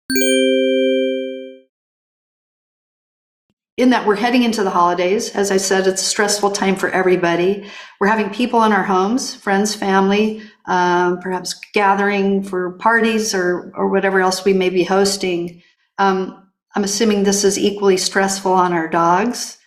In that we're heading into the holidays. As I said, it's a stressful time for everybody. We're having people in our homes, friends, family, perhaps gathering for parties or whatever else we may be hosting. I'm assuming this is equally stressful on our dogs.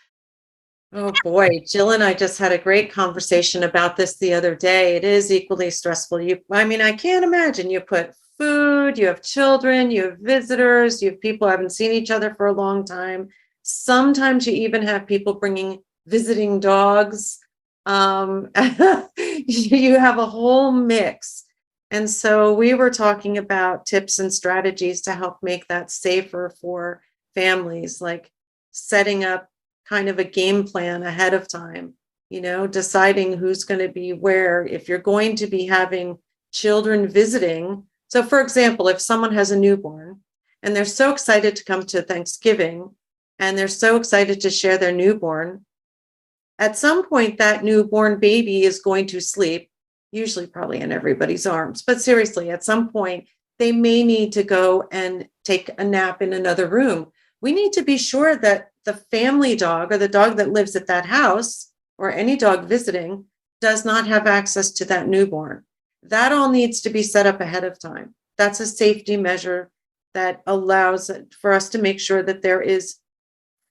Oh boy, Jill and I just had a great conversation about this the other day. It is equally stressful. I can't imagine. You put food, you have children, you have visitors, you have people who haven't seen each other for a long time. Sometimes you even have people bringing visiting dogs. You have a whole mix. And so we were talking about tips and strategies to help make that safer for families, like setting up kind of a game plan ahead of time, deciding who's going to be where. If you're going to be having children visiting. So for example, if someone has a newborn and they're so excited to come to Thanksgiving and they're so excited to share their newborn, at some point that newborn baby is going to sleep, usually probably in everybody's arms. But seriously, at some point, they may need to go and take a nap in another room. We need to be sure that the family dog or the dog that lives at that house or any dog visiting does not have access to that newborn. That all needs to be set up ahead of time. That's a safety measure that allows for us to make sure that there is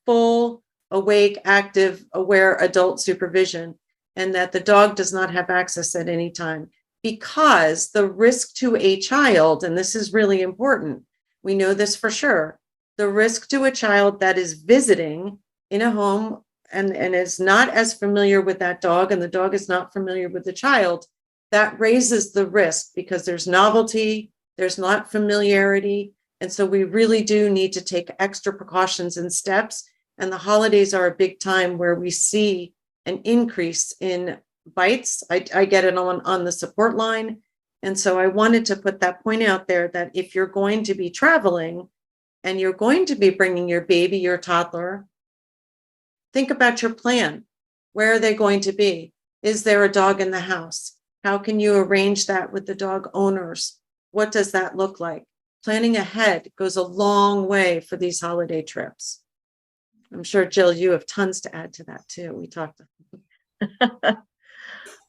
full, awake, active, aware adult supervision and that the dog does not have access at any time. Because the risk to a child, and this is really important, we know this for sure, the risk to a child that is visiting in a home and is not as familiar with that dog, and the dog is not familiar with the child, that raises the risk because there's novelty, there's not familiarity. And so we really do need to take extra precautions and steps. And the holidays are a big time where we see an increase in bites. I get it on the support line. And so I wanted to put that point out there that if you're going to be traveling and you're going to be bringing your baby, your toddler, think about your plan. Where are they going to be? Is there a dog in the house? How can you arrange that with the dog owners? What does that look like? Planning ahead goes a long way for these holiday trips. I'm sure, Jill, you have tons to add to that too. We talked.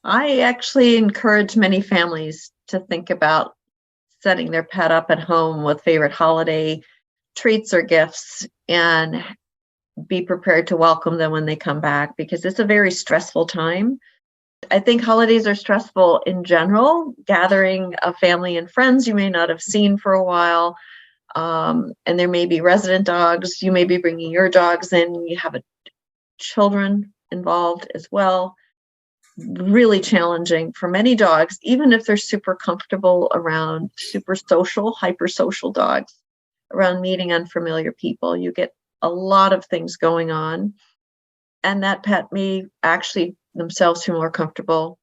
I actually encourage many families to think about setting their pet up at home with favorite holiday treats or gifts and be prepared to welcome them when they come back, because it's a very stressful time. I think holidays are stressful in general, gathering a family and friends you may not have seen for a while. And there may be resident dogs. You may be bringing your dogs in. You have children involved as well. Really challenging for many dogs, even if they're super comfortable around super social, hyper-social dogs, around meeting unfamiliar people. You get a lot of things going on. And that pet may actually themselves feel more comfortable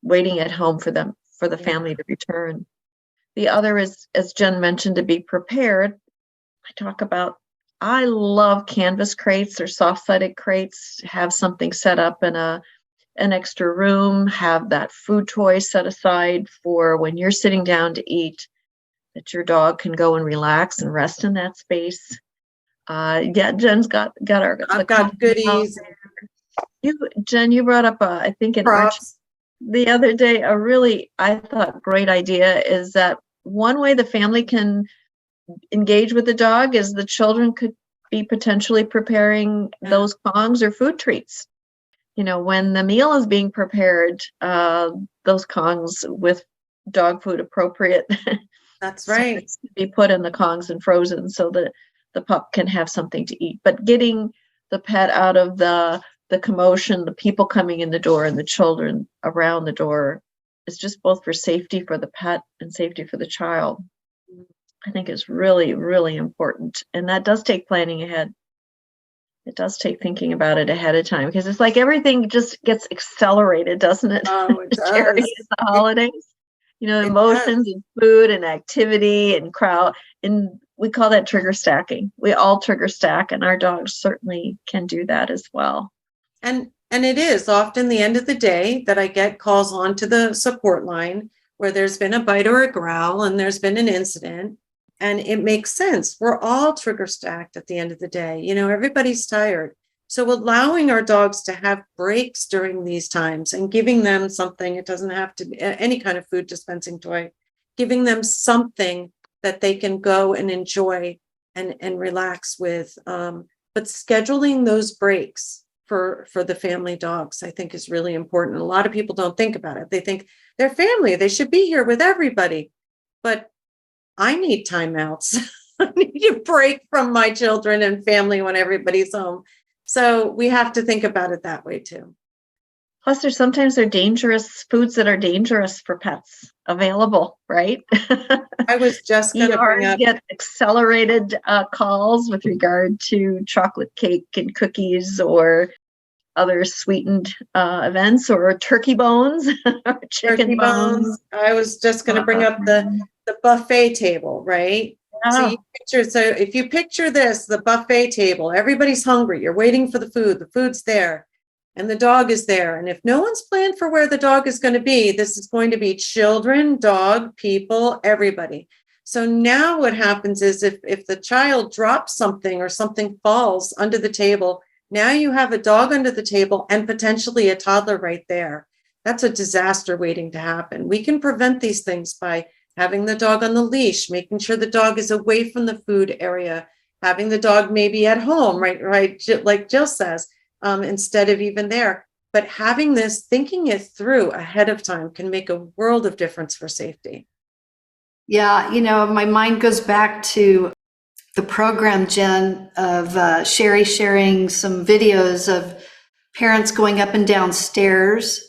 waiting at home for the family to return. The other is, as Jen mentioned, to be prepared. I love canvas crates or soft-sided crates. Have something set up in an extra room. Have that food toy set aside for when you're sitting down to eat, that your dog can go and relax and rest in that space. Jen's got I've got goodies. Jen, you brought up I think in Arch the other day a really, I thought, great idea is that one way the family can engage with the dog is the children could be potentially preparing those kongs or food treats. When the meal is being prepared, those kongs with dog food appropriate. That's right. To be put in the kongs and frozen so that the pup can have something to eat. But getting the pet out of the commotion, the people coming in the door and the children around the door is just both for safety for the pet and safety for the child. I think is really, really important. And that does take planning ahead. It does take thinking about it ahead of time, because it's like everything just gets accelerated, doesn't it? Oh, it does. During the holidays. Emotions and food and activity and crowd. And we call that trigger stacking. We all trigger stack, and our dogs certainly can do that as well. And it is often the end of the day that I get calls onto the support line where there's been a bite or a growl and there's been an incident. And it makes sense. We're all trigger stacked at the end of the day. Everybody's tired. So allowing our dogs to have breaks during these times and giving them something, it doesn't have to be any kind of food dispensing toy, giving them something that they can go and enjoy and relax with. But scheduling those breaks for the family dogs, I think, is really important. A lot of people don't think about it. They think they're family. They should be here with everybody. But I need timeouts. I need a break from my children and family when everybody's home. So we have to think about it that way too. Plus, there's sometimes dangerous foods that are dangerous for pets available, right? I was just going to bring up, get accelerated calls with regard to chocolate cake and cookies or other sweetened events, or turkey bones or chicken bones. I was just going to bring up the buffet table, right? Yeah. So if you picture this, the buffet table, everybody's hungry. You're waiting for the food. The food's there and the dog is there. And if no one's planned for where the dog is going to be, this is going to be children, dog, people, everybody. So now what happens is if the child drops something or something falls under the table, now you have a dog under the table and potentially a toddler right there. That's a disaster waiting to happen. We can prevent these things by having the dog on the leash, making sure the dog is away from the food area, having the dog maybe at home, right, like Jill says, instead of even there. But having this, thinking it through ahead of time can make a world of difference for safety. Yeah, my mind goes back to the program, Jen, of Sherry sharing some videos of parents going up and down stairs,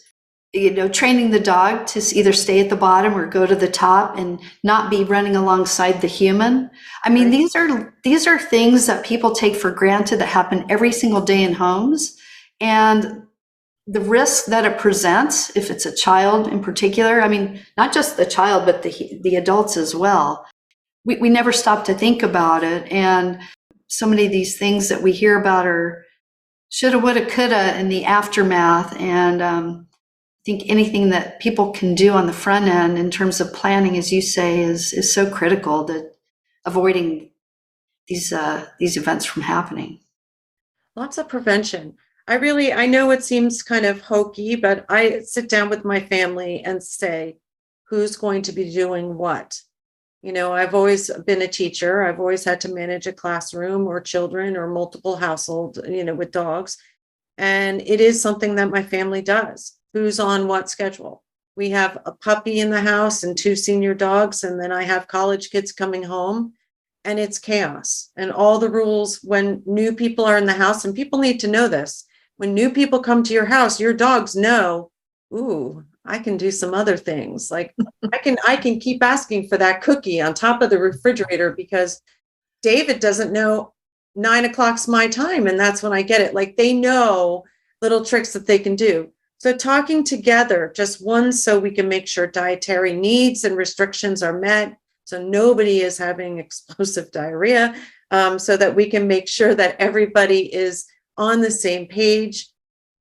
training the dog to either stay at the bottom or go to the top and not be running alongside the human. I mean, Right. these are things that people take for granted that happen every single day in homes. And the risk that it presents, if it's a child in particular, I mean, not just the child, but the adults as well. We never stop to think about it. And so many of these things that we hear about are shoulda, woulda, coulda in the aftermath. And I think anything that people can do on the front end in terms of planning, as you say, is so critical to avoiding these events from happening. Lots of prevention. I know it seems kind of hokey, but I sit down with my family and say, who's going to be doing what? I've always been a teacher. I've always had to manage a classroom or children or multiple households, with dogs. And it is something that my family does. Who's on what schedule? We have a puppy in the house and 2 senior dogs. And then I have college kids coming home. And it's chaos. And all the rules when new people are in the house, and people need to know this. When new people come to your house, your dogs know, ooh, I can do some other things. Like I can keep asking for that cookie on top of the refrigerator because David doesn't know 9 o'clock's my time. And that's when I get it. Like they know little tricks that they can do. So talking together, just one, so we can make sure dietary needs and restrictions are met. So nobody is having explosive diarrhea, so that we can make sure that everybody is on the same page.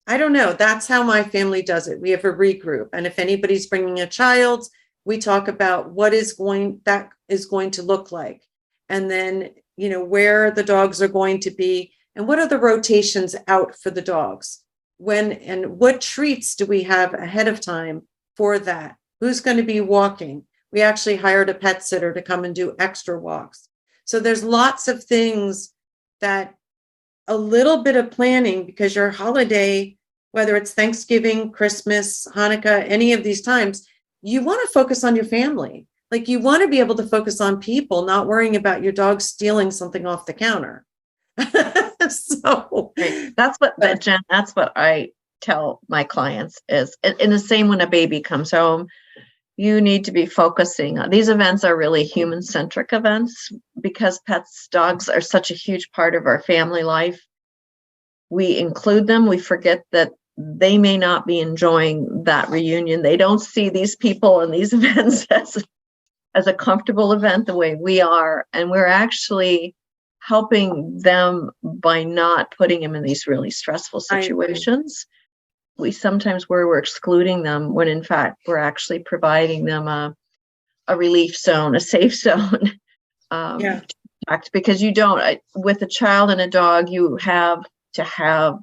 I don't know. That's how my family does it. We have a regroup. And if anybody's bringing a child, we talk about what that is going to look like. And then, where the dogs are going to be and what are the rotations out for the dogs? When and what treats do we have ahead of time for that? Who's going to be walking? We actually hired a pet sitter to come and do extra walks. So there's lots of things that a little bit of planning, because your holiday, whether it's Thanksgiving, Christmas, Hanukkah, any of these times, you want to focus on your family. Like you want to be able to focus on people, not worrying about your dog stealing something off the counter. So that's what, Jen, that's what I tell my clients is in the same when a baby comes home, you need to be focusing on these events are really human-centric events because pets, dogs are such a huge part of our family life. We include them. We forget that they may not be enjoying that reunion. They don't see these people and these events as a comfortable event the way we are. And we're actually helping them by not putting them in these really stressful situations. We sometimes we're excluding them when in fact we're actually providing them a relief zone, a safe zone Yeah. Because you don't, with a child and a dog, you have to have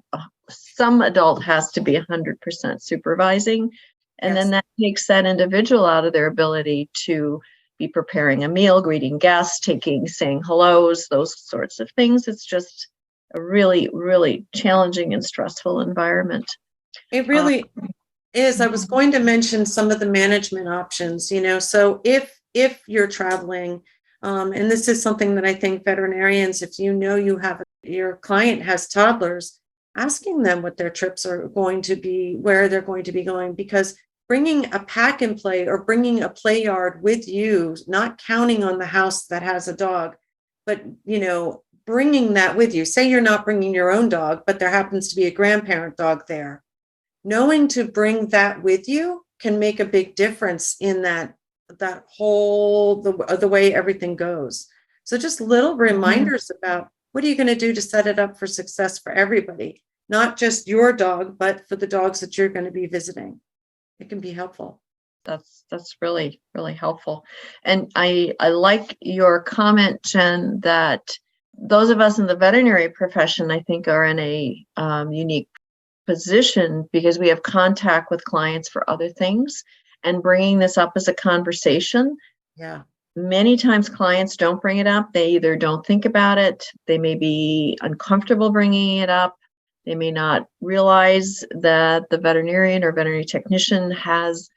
some adult has to be 100% supervising. And Yes. then that takes that individual out of their ability to be preparing a meal, greeting guests, saying hellos, those sorts of things. It's just a really, really challenging and stressful environment. It really is. I was going to mention some of the management options, so if you're traveling, and this is something that I think veterinarians, if your client has toddlers, asking them what their trips are going to be, where they're going to be going, because bringing a pack and play or bringing a play yard with you, not counting on the house that has a dog, but, bringing that with you. Say you're not bringing your own dog, but there happens to be a grandparent dog there. Knowing to bring that with you can make a big difference in that whole, the way everything goes. So just little reminders about what are you going to do to set it up for success for everybody, not just your dog, but for the dogs that you're going to be visiting. It can be helpful. That's really, really helpful. And I like your comment, Jen, that those of us in the veterinary profession, I think, are in a unique position because we have contact with clients for other things, and bringing this up as a conversation. Yeah. Many times clients don't bring it up. They either don't think about it. They may be uncomfortable bringing it up. They may not realize that the veterinarian or veterinary technician has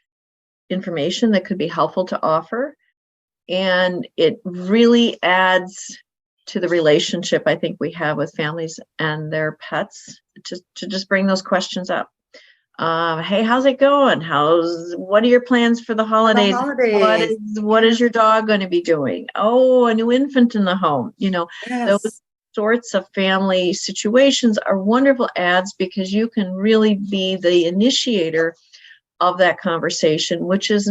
information that could be helpful to offer. And it really adds to the relationship I think we have with families and their pets to just bring those questions up. Hey, how's it going? What are your plans for the holidays? What is your dog going to be doing? Oh, a new infant in the home. Yes. Those sorts of family situations are wonderful adds because you can really be the initiator of that conversation, which is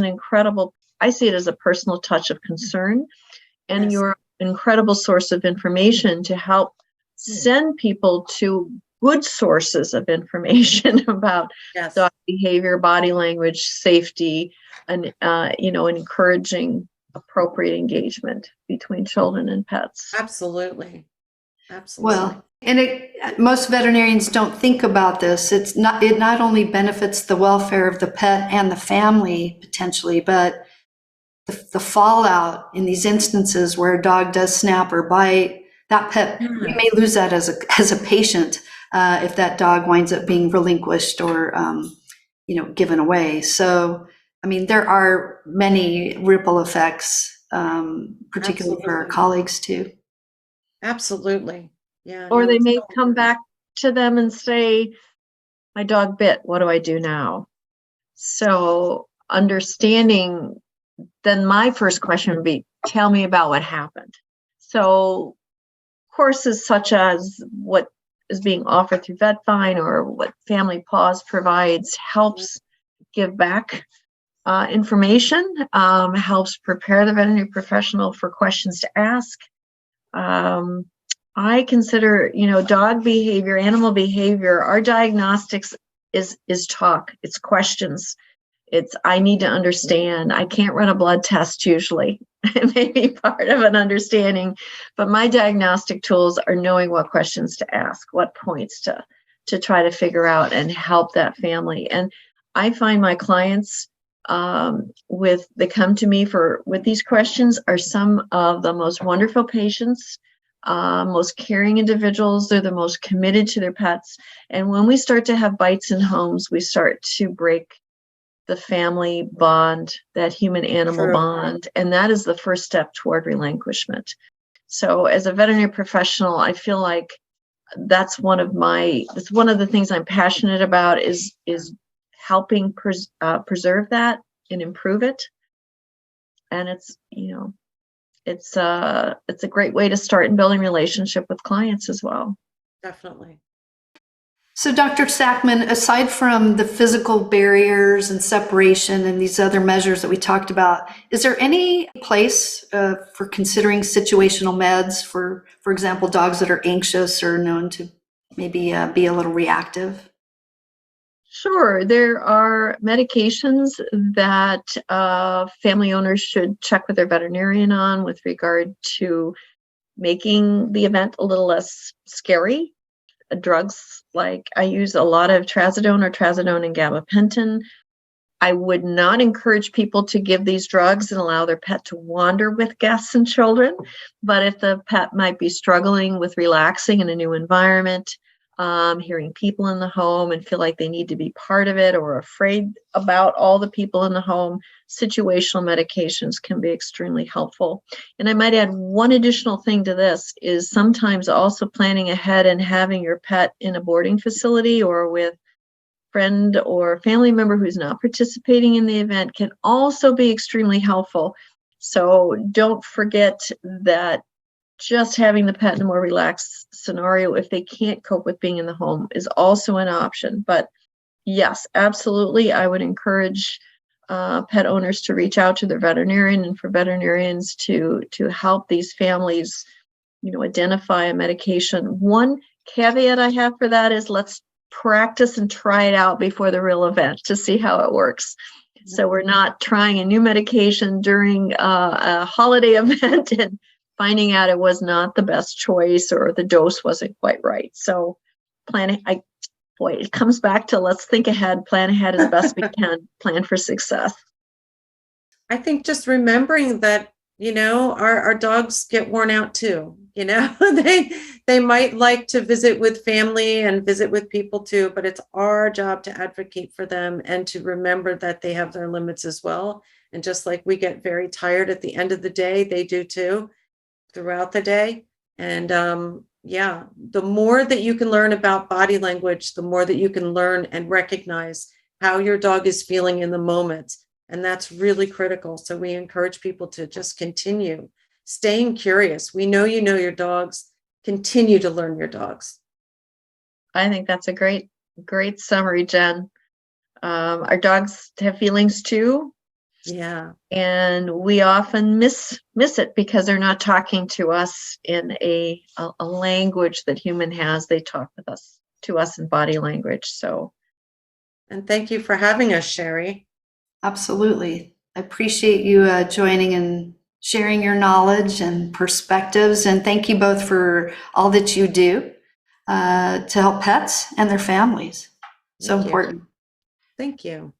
I see it as a personal touch of concern, and Yes. you're an incredible source of information to help send people to good sources of information about dog behavior, body language, safety, and encouraging appropriate engagement between children and pets. Absolutely. Well, and most veterinarians don't think about this. It not only benefits the welfare of the pet and the family potentially, but the fallout in these instances where a dog does snap or bite, that pet, we may lose that as a patient if that dog winds up being relinquished or given away. So, I mean, there are many ripple effects, particularly for our colleagues too. Absolutely. Yeah. Or they may come back to them and say, my dog bit, what do I do now? So understanding, then my first question would be, tell me about what happened. So courses such as what is being offered through VetVine or what Family Paws provides helps give back information, helps prepare the veterinary professional for questions to ask. I consider, dog behavior, animal behavior, our diagnostics is talk, it's questions. It's, I need to understand. I can't run a blood test usually. It may be part of an understanding, but my diagnostic tools are knowing what questions to ask, what points to try to figure out and help that family. And I find my clients they come to me with these questions are some of the most wonderful patients, most caring individuals. They're the most committed to their pets. And when we start to have bites in homes, we start to break the family bond, that human-animal bond, and that is the first step toward relinquishment. So as a veterinary professional, I feel like that's one of the things I'm passionate about is helping preserve that and improve it. And it's a great way to start in building relationship with clients as well. Definitely. So Dr. Sackman, aside from the physical barriers and separation and these other measures that we talked about, is there any place for considering situational meds for example, dogs that are anxious or known to maybe be a little reactive? Sure. There are medications that family owners should check with their veterinarian on with regard to making the event a little less scary. Drugs like I use a lot of trazodone and gabapentin. I would not encourage people to give these drugs and allow their pet to wander with guests and children. But if the pet might be struggling with relaxing in a new environment, hearing people in the home and feel like they need to be part of it or afraid about all the people in the home, situational medications can be extremely helpful. And I might add one additional thing to this is sometimes also planning ahead and having your pet in a boarding facility or with friend or family member who's not participating in the event can also be extremely helpful. So don't forget that just having the pet in a more relaxed scenario, if they can't cope with being in the home, is also an option. But yes, absolutely, I would encourage pet owners to reach out to their veterinarian and for veterinarians to help these families, identify a medication. One caveat I have for that is let's practice and try it out before the real event to see how it works. So we're not trying a new medication during a holiday event and finding out it was not the best choice or the dose wasn't quite right. So it comes back to let's think ahead, plan ahead as best we can, plan for success. I think just remembering that, our dogs get worn out too. They might like to visit with family and visit with people too, but it's our job to advocate for them and to remember that they have their limits as well. And just like we get very tired at the end of the day, they do too throughout the day. And the more that you can learn about body language, the more that you can learn and recognize how your dog is feeling in the moment. And that's really critical. So we encourage people to just continue staying curious. We know you know your dogs. Continue to learn your dogs. I think that's a great summary, Jen. Our dogs have feelings too. Yeah. And we often miss it because they're not talking to us in a language that human has. They talk to us in body language. So. And thank you for having us, Sherry. Absolutely. I appreciate you joining and sharing your knowledge and perspectives. And thank you both for all that you do to help pets and their families. So important. Thank you.